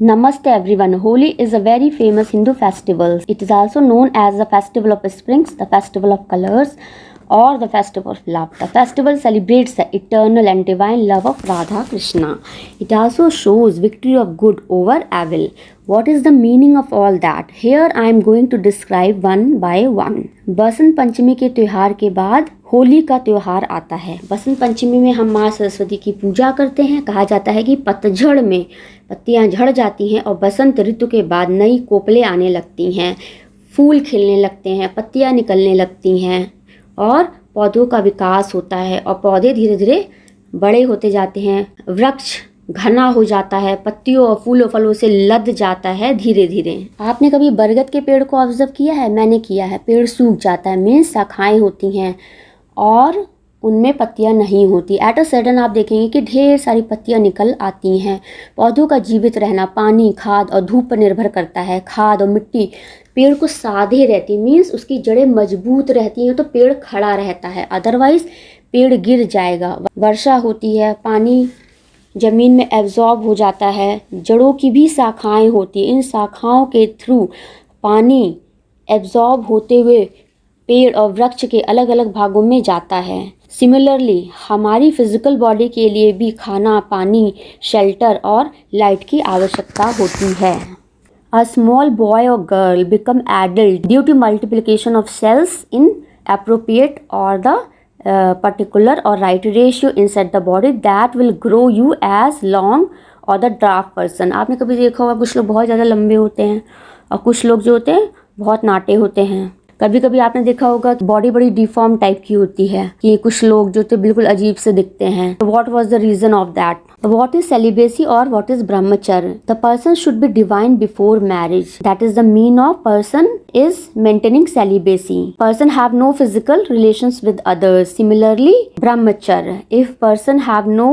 Namaste everyone. Holi is a very famous Hindu festival. It is also known as the festival of springs, the festival of colors, or the festival of love. The festival celebrates the eternal and divine love of Radha Krishna. It also shows victory of good over evil. What is the meaning of all that? Here I am going to describe one by one. Basant Panchami के त्योहार के बाद होली का त्योहार आता है। बसंत पंचमी में हम माँ सरस्वती की पूजा करते हैं। कहा जाता है कि पतझड़ में पत्तियाँ झड़ जाती हैं और बसंत ऋतु के बाद नई कोपलें आने लगती हैं, फूल खिलने लगते हैं, पत्तियाँ निकलने लगती हैं और पौधों का विकास होता है और पौधे धीरे धीरे बड़े होते जाते हैं, वृक्ष घना हो जाता है, पत्तियों और फूलों फलों से लद जाता है धीरे धीरे। आपने कभी बरगद के पेड़ को ऑब्जर्व किया है? मैंने किया है। पेड़ सूख जाता है, मीन्स शाखाएं होती हैं और उनमें पत्तियां नहीं होती। एट अ सडन आप देखेंगे कि ढेर सारी पत्तियां निकल आती हैं। पौधों का जीवित रहना पानी, खाद और धूप पर निर्भर करता है। खाद और मिट्टी पेड़ को साधे रहती, मीन्स उसकी जड़ें मजबूत रहती हैं तो पेड़ खड़ा रहता है, अदरवाइज पेड़ गिर जाएगा। वर्षा होती है, पानी ज़मीन में एब्जॉर्ब हो जाता है, जड़ों की भी शाखाएं होती हैं, इन शाखाओं के थ्रू पानी एब्जॉर्ब होते हुए पेड़ और वृक्ष के अलग अलग भागों में जाता है। सिमिलरली हमारी फिजिकल बॉडी के लिए भी खाना, पानी, शेल्टर और लाइट की आवश्यकता होती है। A small boy or girl become adult due to multiplication of cells in appropriate or the particular or right ratio inside the body that will grow you as long or the dwarf person। आपने कभी देखा होगा कुछ लोग बहुत ज़्यादा लंबे होते हैं और कुछ लोग जो होते हैं बहुत नाटे होते हैं। कभी कभी आपने देखा होगा बॉडी बड़ी डिफॉर्म टाइप की होती है कि कुछ लोग जो थे बिल्कुल अजीब से दिखते हैं। What was the reason of that? What is celibacy और what is brahmacharya? The person should be divine before marriage. That is the mean of person is maintaining celibacy. Person have no physical relations with others. Similarly, brahmacharya. If person have no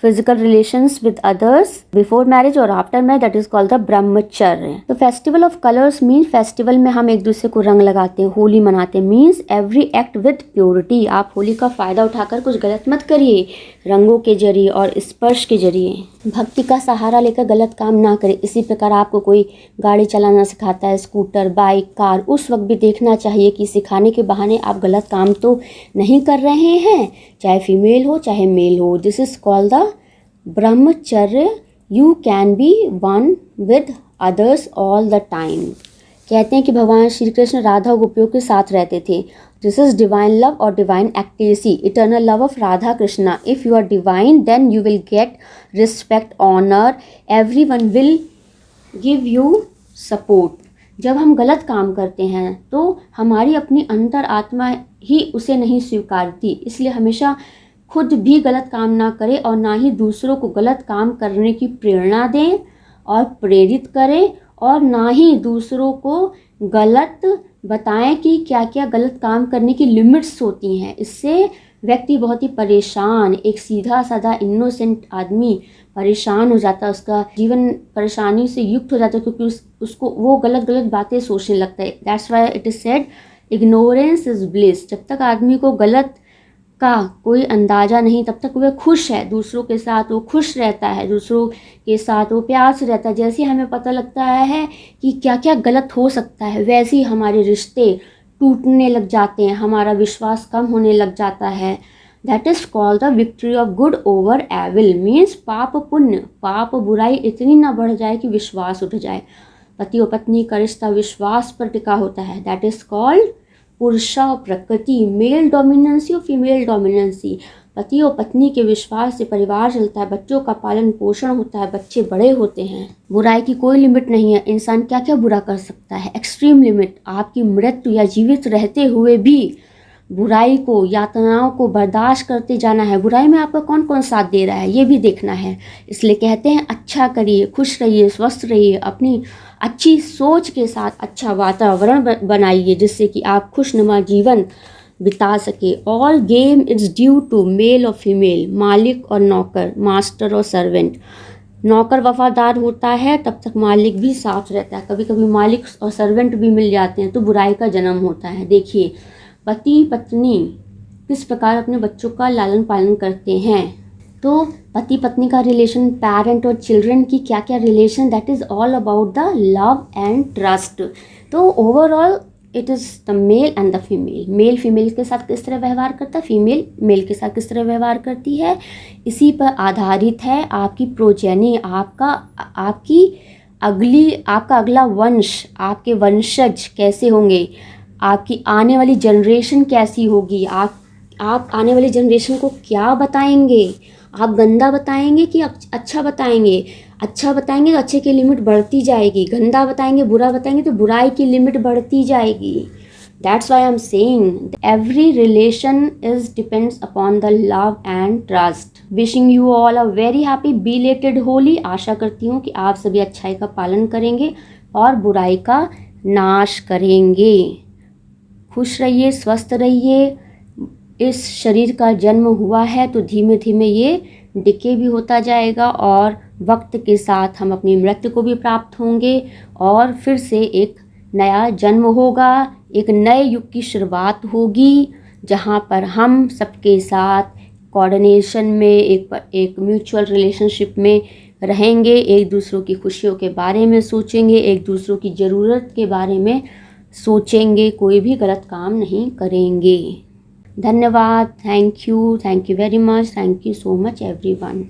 physical relations with others before marriage or after marriage, that is called the brahmacharya. तो festival of colors means festival में हम एक दूसरे को रंग लगाते हैं, होली मनाते हैं, means every act with purity। आप होली का फ़ायदा उठाकर कुछ गलत मत करिए, रंगों के जरिए और स्पर्श के जरिए भक्ति का सहारा लेकर गलत काम ना करें। इसी प्रकार आपको कोई गाड़ी चलाना सिखाता है, स्कूटर, बाइक, कार, उस वक्त भी देखना चाहिए कि सिखाने के बहाने आप गलत काम तो नहीं कर रहे हैं, चाहे फीमेल हो चाहे मेल हो। दिस इज कॉल्ड द ब्रह्मचर्य। You can be one with others all the time. कहते हैं कि भगवान श्री कृष्ण राधा गोपियों के साथ रहते थे। दिस इज डिवाइन लव और divine ecstasy, eternal love of Radha Krishna. If you are divine then you will get respect, honour, everyone will give you support. जब हम गलत काम करते हैं तो हमारी अपनी अंतर आत्मा ही उसे नहीं स्वीकारती, इसलिए हमेशा खुद भी गलत काम ना करें और ना ही दूसरों को गलत काम करने की प्रेरणा दें और प्रेरित करें, और ना ही दूसरों को गलत बताएं कि क्या क्या गलत काम करने की लिमिट्स होती हैं। इससे व्यक्ति बहुत ही परेशान, एक सीधा साधा इनोसेंट आदमी परेशान हो जाता है, उसका जीवन परेशानी से युक्त हो जाता है क्योंकि उसको वो गलत गलत बातें सोचने लगता है। That's why it is said ignorance is bliss. जब तक आदमी को गलत का कोई अंदाज़ा नहीं तब तक वह खुश है, दूसरों के साथ वो खुश रहता है, दूसरों के साथ वो प्यार से रहता है। जैसे हमें पता लगता है कि क्या क्या गलत हो सकता है, वैसे ही हमारे रिश्ते टूटने लग जाते हैं, हमारा विश्वास कम होने लग जाता है। That is called the victory of good over evil. Means पाप पुण्य, पाप बुराई इतनी ना बढ़ जाए कि विश्वास उठ जाए। पति और पत्नी का रिश्ता विश्वास पर टिका होता है। दैट इज़ कॉल्ड पुरुषा और प्रकृति, मेल डोमिनेंसी और फीमेल डोमिनेंसी। पति और पत्नी के विश्वास से परिवार चलता है, बच्चों का पालन पोषण होता है, बच्चे बड़े होते हैं। बुराई की कोई लिमिट नहीं है, इंसान क्या क्या बुरा कर सकता है, एक्सट्रीम लिमिट। आपकी मृत्यु या जीवित रहते हुए भी बुराई को, यातनाओं को बर्दाश्त करते जाना है। बुराई में आपका कौन कौन साथ दे रहा है ये भी देखना है। इसलिए कहते हैं अच्छा करिए, खुश रहिए, स्वस्थ रहिए, अपनी अच्छी सोच के साथ अच्छा वातावरण बनाइए जिससे कि आप खुशनुमा जीवन बिता सके। All game it's due to male और फीमेल, मालिक और नौकर, मास्टर और सर्वेंट। नौकर वफादार होता है तब तक मालिक भी साथ रहता है। कभी कभी मालिक और सर्वेंट भी मिल जाते हैं तो बुराई का जन्म होता है। देखिए पति पत्नी किस प्रकार अपने बच्चों का लालन पालन करते हैं। तो पति पत्नी का रिलेशन, पेरेंट और चिल्ड्रन की क्या क्या relation, that is all about the love and trust. तो overall it is the male and the female. Male female के साथ किस तरह व्यवहार करता है, फीमेल मेल के साथ किस तरह व्यवहार करती है, इसी पर आधारित है आपकी प्रोजेनी, आपका अगला वंश, आपके वंशज कैसे होंगे, आपकी आने वाली जनरेशन कैसी होगी, आप आने वाली जनरेशन को क्या बताएंगे, आप गंदा बताएंगे कि अच्छा बताएंगे। अच्छा बताएंगे तो अच्छे की लिमिट बढ़ती जाएगी, गंदा बताएंगे, बुरा बताएंगे तो बुराई की लिमिट बढ़ती जाएगी। That's why I am saying every relation is depends upon the love and trust. Wishing you all a very happy belated Holi. आशा करती हूँ कि आप सभी अच्छाई का पालन करेंगे और बुराई का नाश करेंगे। खुश रहिए, स्वस्थ रहिए। इस शरीर का जन्म हुआ है तो धीमे धीमे ये डिके भी होता जाएगा और वक्त के साथ हम अपनी मृत्यु को भी प्राप्त होंगे और फिर से एक नया जन्म होगा, एक नए युग की शुरुआत होगी जहाँ पर हम सबके साथ कोऑर्डिनेशन में एक म्यूचुअल रिलेशनशिप में रहेंगे, एक दूसरों की खुशियों के बारे में सोचेंगे, एक दूसरों की ज़रूरत के बारे में सोचेंगे, कोई भी गलत काम नहीं करेंगे। धन्यवाद। Thank you very much. Thank you so much everyone.